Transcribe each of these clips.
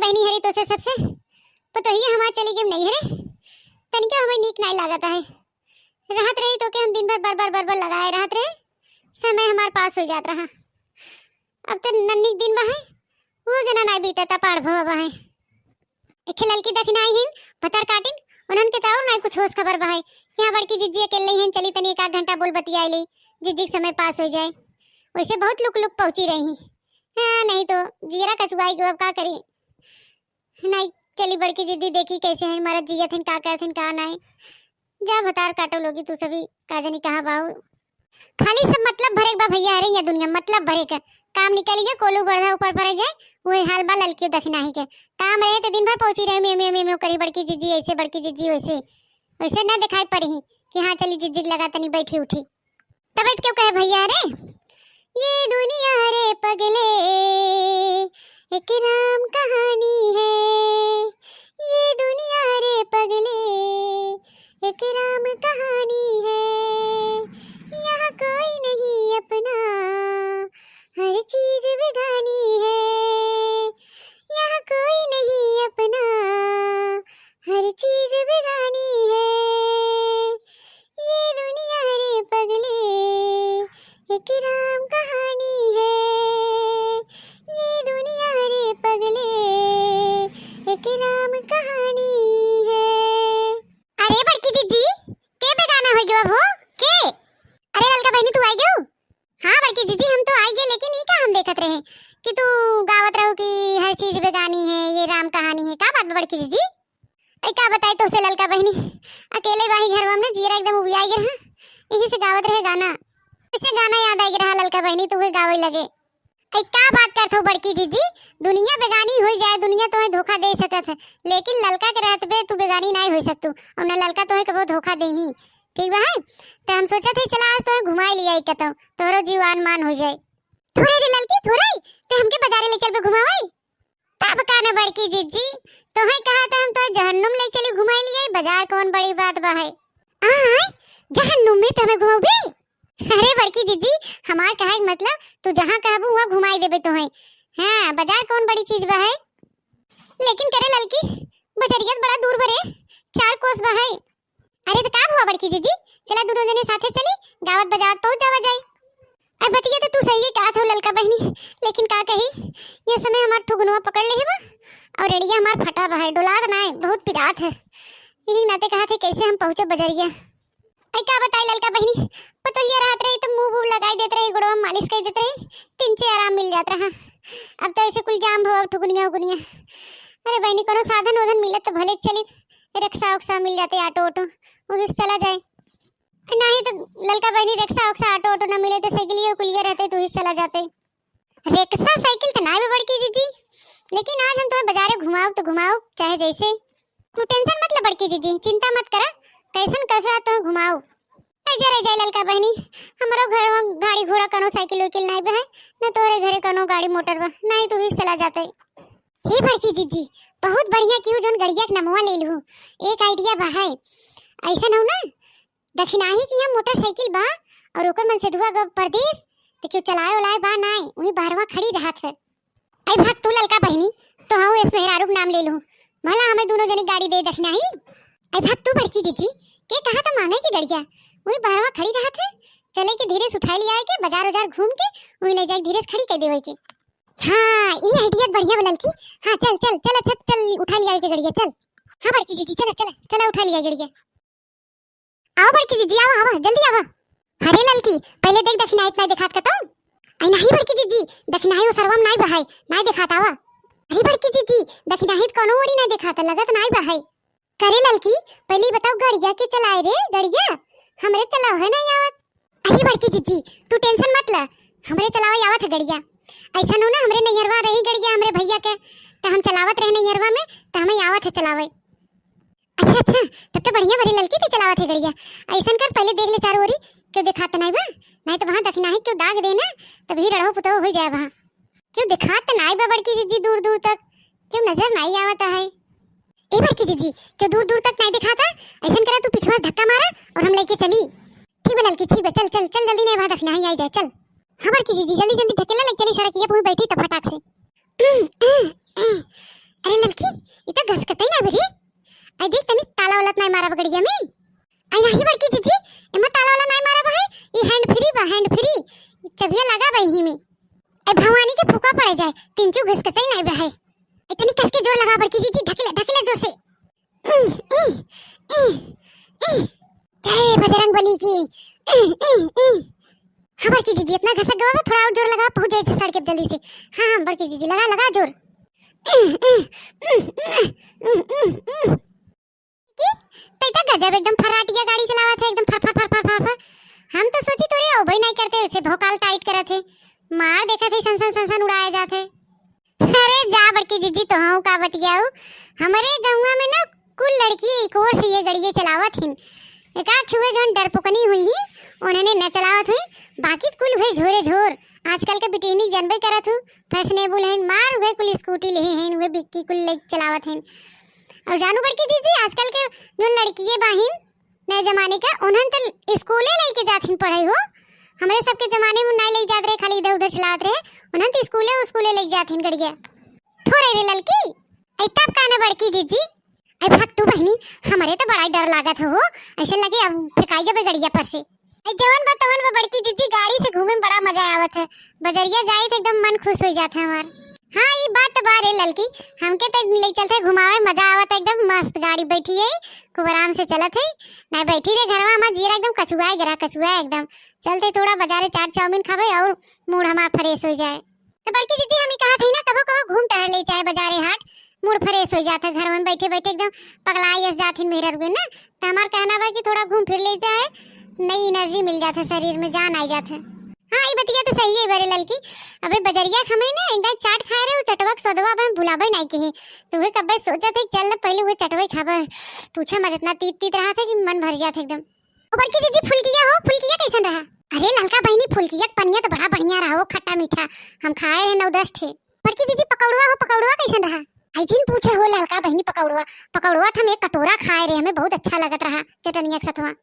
बहनी हरी तो से सबसे पतो ही हमार चली गई नहीं है तनिका हमें नीक नहीं लागत है राहत रही तो के हम दिन भर बर लगाए राहत रहे समय हमार पास हो जात रहा। अब तो नन्नी दिन बा है वो जना नहीं बीता ता पार भवा बा है एक लड़की दखनाई हैं पतर काटिन उन्हन के ताऊ नहीं कुछ होश खबर बा है यहाँ बड़की जिज्जी अकेले हैं चली तनी 1 घंटा बोल बतियाई ली जिज्जी समय पास हो जाए वैसे बहुत लुक लुक पहुंची रही हाँ नहीं तो जीरा कचुआई गो अब का करी नहीं चली बड़की जिद्दी देखी कैसे है हमारा जियत हैं का करत हैं का नहीं जा भतार काटो लोगी तू सभी का जानी कहा बाहू खाली सब मतलब भरे बा भैया अरे ये दुनिया मतलब भरे का काम निकल गया कोलू बढ़ा ऊपर पर जाए वही हाल बा लड़की दखना ही के काम रहे तो दिन भर पहुंची रहे मे करी बड़की जिज्जी ऐसे बड़की जिज्जी वैसे वैसे ना दिखाई पड़ी कि हाँ चली जिज्जी लगा तनी बैठी उठी तबियत क्यों कहे भैया अरे ये दुनिया रे पगले एक राम कहानी है ये दुनिया रे पगले एक राम कहानी है यहाँ कोई नहीं अपना हर चीज बेगानी है यहाँ कोई नहीं अपना हर चीज बेगानी है ये दुनिया रे पगले एक राम कहानी है ये दुनिया रे पगले एक राम कहानी है। अरे बड़की जिज्जी के बेगाना हो गयो अब हो के अरे ललका बहनी तू आई गयो हाँ बड़की जिज्जी हम तो आई गए लेकिन ई का हम देखत रहे कि तू गावत रहो कि हर चीज बेगानी है ये राम कहानी है का बात बड़की जिज्जी ऐ का बताई तो से ललका बहनी अकेले बाही घर में हमने जीरा एकदम उबियाई गे हां यही से गावत रहे गाना इसे गाना याद आई रहा ललका बहनी तू गावे लगे ऐ का बात करत हो बड़की जिज्जी दुनिया बेगानी हो जाए दुनिया तुम्हें धोखा दे सकत है लेकिन ललका के रहत बे तू बेगानी नहीं हो सकतू और न ललका तुम्हें कबो धोखा दे ही ठीक बा है तो हम सोचा थे चला आज तुम्हें घुमाई लिया कतो तोरो जीवान मान हो जाए थोड़े रे ललकी थोड़े ते हमके बाजारे ले चल बे घुमावे तब काने बड़की जिज्जी तोहे कहा था हम तो जहन्नुम ले चली घुमाई लिए बाजार कौन बड़ी बात बा है आय जहन्नुम में तुम्हें घुमाओगे अरे बड़की जिज्जी हमार कहे मतलब तू जहां कहबू वहां घुमाई देबे तोहे हां बाजार कौन बड़ी चीज बा है लेकिन करे ललकी बजरियत बड़ा दूर बरे 4 कोस बा है अरे तो का हुआ बड़की जिज्जी चला दोनों जने साथे चली गावत बाजार पहुंच जावा जाए अब बतिया तो तू सही कहा था ललका बहनी लेकिन का कही ये समय हमार ठुगनुआ पकड़ ले बा और रेडिया हमार फटा बा है डोलात ना बहुत पिरात है यही नाते कहा थे कैसे हम पहुंचे बजरिया ऐ का बताई ललका बहनी पतो ये रात रही तो मुंह बूब लगाई देते रही गुड़वा मालिश कर देते रही 3 आराम मिल जाता रहा अब तो ऐसे कुल जाम भव ठुगनिया उगनिया अरे बहनी कोनो साधन वधन मिले तो भले चली रिक्शा उक्सा मिल जाते ऑटो ऑटो वो भी चला जाए नहीं तो ललका बहनी रिक्शा उक्सा ऑटो ऑटो ना मिले तो साइकिल कुलिया रहते तो ही चला जाते रिक्शा साइकिल तो ना भी बड़की दीदी लेकिन आज हम तुम्हें बाजारे घुमाओ तो घुमाओ चाहे जैसे तू टेंशन मत ले बड़की दीदी चिंता मत करा कैसन कैसा तो घुमाओ जरे जाए ललका बहनी हमारो घर में गाड़ी घोड़ा कनो साइकिल वाइकिल नहीं बे है न तोरे घरे कनो गाड़ी मोटर बा नहीं तू ही चला जाते हे बड़की दीदी बहुत बढ़िया क्यों जोन गड़िया के नमवा ले लू एक आइडिया बा है ऐसा न हो ना दक्षिणाही की हम मोटरसाइकिल बा और ओकर मन से धुआ गब परदेश तो क्यों चलाए ओलाए बा नहीं वही बाहरवा खड़ी रहत है ऐ भाग तू ललका बहनी तो हां इस मेहरारू नाम ले लू भला हमें दोनों जने गाड़ी दे दक्षिणाही ऐ भाग तू बड़की दीदी के कहा था मांगे की गड़िया वही बाहरवा खड़ी रहत है चले के धीरे से उठा लिया के बाजार बाजार घूम के वही ले जाके धीरे से खड़ी कर देवे के हां ये आइडिया बढ़िया बलल की हां चल चल चल अच्छा चल उठा लिया के गड़िया चल हां बड़की दीदी चल चल चला उठा लिया गड़िया आओ बड़की दीदी आओ आओ जल्दी आओ अरे ललकी पहले देख दक्षिणा इतना दिखात का तो आई नहीं बड़की दीदी दक्षिणाही सरवम नहीं बहाई नहीं दिखाता वा अरे बड़की दीदी दक्षिणाही कोनो ओरी नहीं दिखाता लगत नहीं बहाई करे ललकी पहले बताओ गड़िया के चलाए रे गड़िया हमरे चलाओ है नहीं आवत अरे बड़की दीदी तू टेंशन मत ले हमरे चलावा आवत है गड़िया ऐसा नो ना हमरे नैहरवा रही गड़िया हमरे भैया के तो हम चलावत रहे नैहरवा में तो हमें आवत है चलावे अच्छा अच्छा तब तो बढ़िया बड़ी ललकी ते चलावत है गड़िया ऐसा कर पहले देख ले चारों ओरी क्यों दिखात नहीं बा नहीं तो वहां दक्षिणाही क्यों दाग देना तभी रड़ो पुतो हो जाए वहां क्यों दिखात नहीं बा बड़की दीदी दूर दूर तक क्यों नजर नहीं आवता है ए बड़की दीदी क्यों दूर दूर तक नहीं दिखाता ऐसा करा तू पिछवा धक्का मारा और हम लेके चली ठीक है ललकी ठीक है चल चल चल जल्दी नहीं वहां दक्षिणाही आई जाए चल हाँ बड़की दीदी जल्दी जल्दी धकेला ले चली सड़क ये पूरी बैठी तब फटाक से अरे मारा बगड़िया में आई नहीं बड़की जीजी एमा ताला वाला नहीं मारा बा है ये हैंड फ्री बा हैंड फ्री चबिया लगा बा ही में ए भवानी के फूका पड़ जाए तिनचू घिसकते नहीं बा है इतनी कस के जोर लगा बड़की जीजी ढकेला जोर से जय बजरंगबली की हाँ बड़की जीजी इतना घसक गवा थोड़ा और जोर लगा पहुंच जाए सड़क जल्दी से हाँ बड़की जीजी लगा जोर तैता गजब एकदम फराटिया गाड़ी चलावा थे एकदम फर फर फर फर फर हम तो सोची तोरे ओ भाई नहीं करते उसे भौकाल टाइट करत थे मार देखा थे सन उड़ाए जाते अरे जा बड़की जीजी तो हूं का बतियाऊ हमारे गांव में ना कुल लड़की एक और से ये गाड़ी चलावत हिन एका खुए जोन डरपोकनी हुई ही उन्होंने न चलावत हुई बाकी कुल हुए झोरे झोर आजकल के बिटिनी जनबे करत हूं फैशनेबल हैं मार हुए कुल स्कूटी ले हैं हुए बिक्की कुल ले चलावत हैं और जानू बड़की जीजी आजकल के जो लड़कियां बाहिन नए जमाने का उन्हन तो स्कूले लेके जाथिन पढ़ाई हो हमारे सबके जमाने में नहीं लेके जात रहे खाली इधर उधर चलात रहे उन्हन तो स्कूले लेके जाथिन गड़िया थोड़े रे लड़की ऐ तब काने बड़की जीजी ऐ भाग तू बहनी हमारे तो बड़ा डर लागत हो ऐसे लगे अब फेंकाई जाबे गड़िया पर से ऐ जवन बा बड़की जीजी गाड़ी से घूमे में बड़ा मजा आवत है बजरिया जाए तो एकदम मन खुश हो जाता है हमार हाँ ये बात तो बारे लड़की हमके तो ले चलते घुमावे मजा आवत एकदम मस्त गाड़ी बैठी है खूब आराम से चलत है ना बैठी रे घरवा हमार जीरा एकदम कछुआ एकदम चलते थोड़ा बाजारे चाट चाउमीन खावे और मूड हमार फ्रेश हो जाए तो बड़की जीजी हम कहा थी ना कबो घूम टहल ले चाहे बाजारे हाट मूड फ्रेश हो जाता है घर में बैठे एकदम पगलाई जाते मेहर हुए ना तो हमार कहना बा कि थोड़ा घूम फिर लेता है नई एनर्जी मिल जाता है शरीर में जान आ जाता है हाँ ये बतिया तो सही है बड़े लड़की अबे बजरिया खमे ना एकदम चाट खाए रहे चटवा सदवा बन भुलाबे नहीं के तो वे कब सोचा थे चल पहले वो चटवे खाबे पूछा मत इतना तीत रहा था कि मन भर जाता एकदम ओ बड़की जीजी फुलकिया कैसन रहा अरे ललका बहनी फुलकिया पनिया तो बड़ा बढ़िया रहा वो खट्टा मीठा हम खाए रहे 9-10 ठे बड़की जीजी पकौड़वा कैसन रहा आइजिन पूछे हो ललका बहनी पकौड़वा हम एक कटोरा खाए रहे हमें बहुत अच्छा लगत रहा चटनिया के साथवा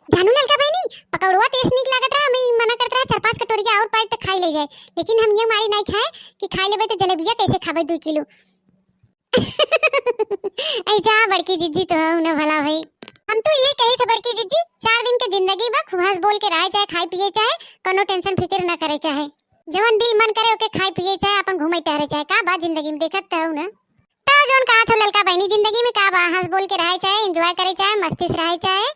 जानू ललका बहनी पकौड़वा टेस्ट निक लागत रहा हमें मना करत रहा 4-5 कटोरिया और पाए तक खाई ले जाए लेकिन हम ये मारी नहीं खाए कि खाई लेबे तो जलेबिया कैसे खाबे 2 किलो ऐसा बड़की जीजी तो न भला भाई हम तो ये कही थे बड़की जीजी 4 दिन के जिंदगी बा खूब हंस बोल के रहे चाहे खाई पिए चाहे कोनो टेंशन फिक्र न करे चाहे जवन दिल मन करे ओके खाई पिए चाहे अपन घूमे टहरे चाहे का बात जिंदगी में देखत तो ना ता जोन कहा था ललका बहनी जिंदगी में का बा हंस बोल के रहे चाहे एंजॉय करे चाहे मस्ती से रहे चाहे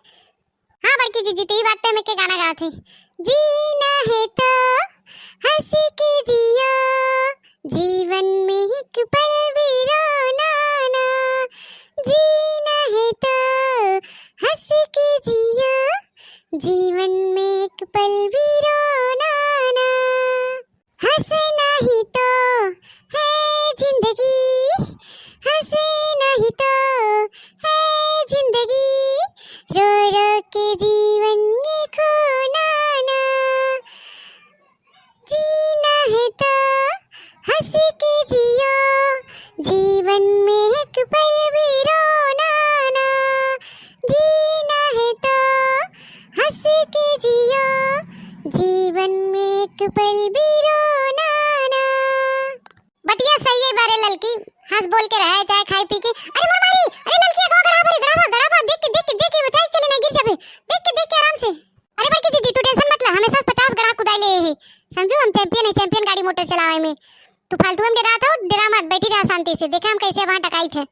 हाँ बड़की जीजी तो बात पे मैं के गाना गाते जीना है तो हंस के जियो जीवन में एक पल भी रोना ना जीना है तो हंस के जियो जीवन में एक पल भी रोना ना हंसना ही तो है जिंदगी हंसना ही तो है जिंदगी रो रो के जीवन में खोना ना जीना है तो हंस के जियो जीवन में एक पल भी रोना ना जीना है तो हंस के जियो जीवन में एक पल भी रोना ना बतिया सही है बारे लड़की हंस बोल के रहे चाहे खाई पी के अरे मोर मारी अरे लड़की गड़ा देख के बचाई चले ना गिर जाबे देख के आराम से अरे बड़की जीजी तू टेंशन मत ले हमेशा 50 गड़ा कुदाई ले है समझो हम चैंपियन गाड़ी मोटर चलावे में तू फालतू में डरा मत बैठी रहा शांति से देखा हम कैसे वहां टकाई थे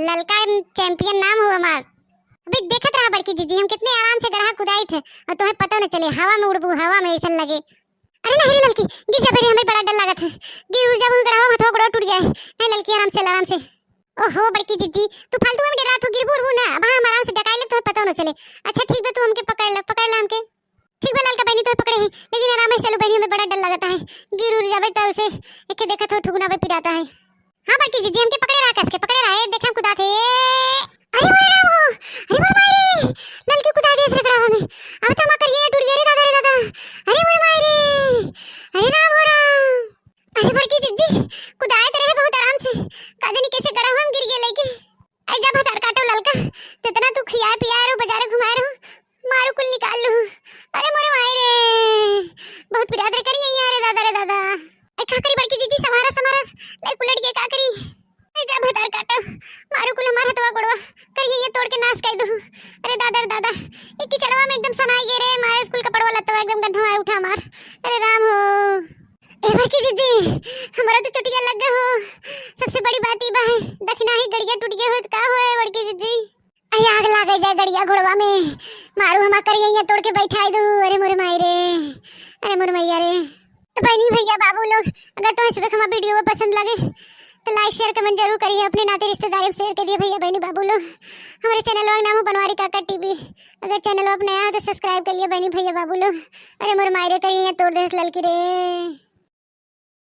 ललका चैंपियन नाम हो हमार अबे देखत रहा बड़की जीजी हम कितने आराम से गड़ा कुदाई थे और तुम्हें पता न चले हवा में उड़बू हवा में ऐसा लगे अरे नहीं लड़की गिर जा हमें बड़ा डर लगा था गिर उड़ जाबू गड़ा मत गोड़ टूट जाए नहीं लड़की आराम से ओहो बड़की जीजी तू फालतू में डरा तू गिरबू ना अब हम आराम से डकाई ले तो पता न चले अच्छा ठीक बे तू हमके पकड़ ले हमके ठीक बे ललका बहनी तो पकड़े है लेकिन आराम से चलो बहनी हमें बड़ा डर लगता है गिर उड़ जाबे तो उसे एके देखा तो ठुकना पे पिराता है हां बड़की जीजी हमके पकड़े रहा कस के पकड़े रहा है देखा हम कुदा थे अरे मोर रामो अरे मोर मारे ललकी कुदा दे से रहा हमें अब तो मकर ये टूट गया रे दादा अरे मोर मारे अरे राम हो राम अरे बड़की जीजी कुदाए तो रहे बहुत आराम से काजनी कैसे गड़ा हम गिर गए लेके आई जा भतार काटो ललका तितना तू खियाए पियाए रो बाजारे घुमाए रो मारू कुल निकाल लू अरे मोरे माई रे बहुत पिरादर करी यार रे दादा ए का करी बड़की जीजी समारा ले उलट के का करी आई जा भतार काटो मारू कुल हमारा हथवा गोड़वा करिए ये तोड़ तोड़ के नाश कर दूं। अरे दादा रे दादा, ये कीचड़वा में एकदम सनाई गे रे, मारे स्कूल कपड़वा लत्तवा एकदम गंधवा उठा मार। अरे राम हो ए बड़की दीदी, हमारा तो चुटिया लग गए हो। सबसे बड़ी बात ई बा है, दखना ही गड़िया टूट गए हो तो का होए बड़की दीदी? अरे आग लागे जाए गड़िया घोड़वा में, मारू हमा करिया तोड़ के बैठा दू। अरे मोरे माई रे, अरे मोरे मैया रे। तो बहनी भैया बाबू लोग, अगर तो इस वक्त हमारा वीडियो पसंद लगे तो लाइक शेयर कमेंट जरूर करिए, अपने नाते रिश्तेदारी शेयर करिए भैया बहनी बाबू लोग। हमारे चैनल का नाम है बनवारी काका टीवी। अगर चैनल आप नया है तो सब्सक्राइब करिए बहनी भैया बाबू लोग। अरे मोर मायरे करिए तोड़ दे ललकी रे।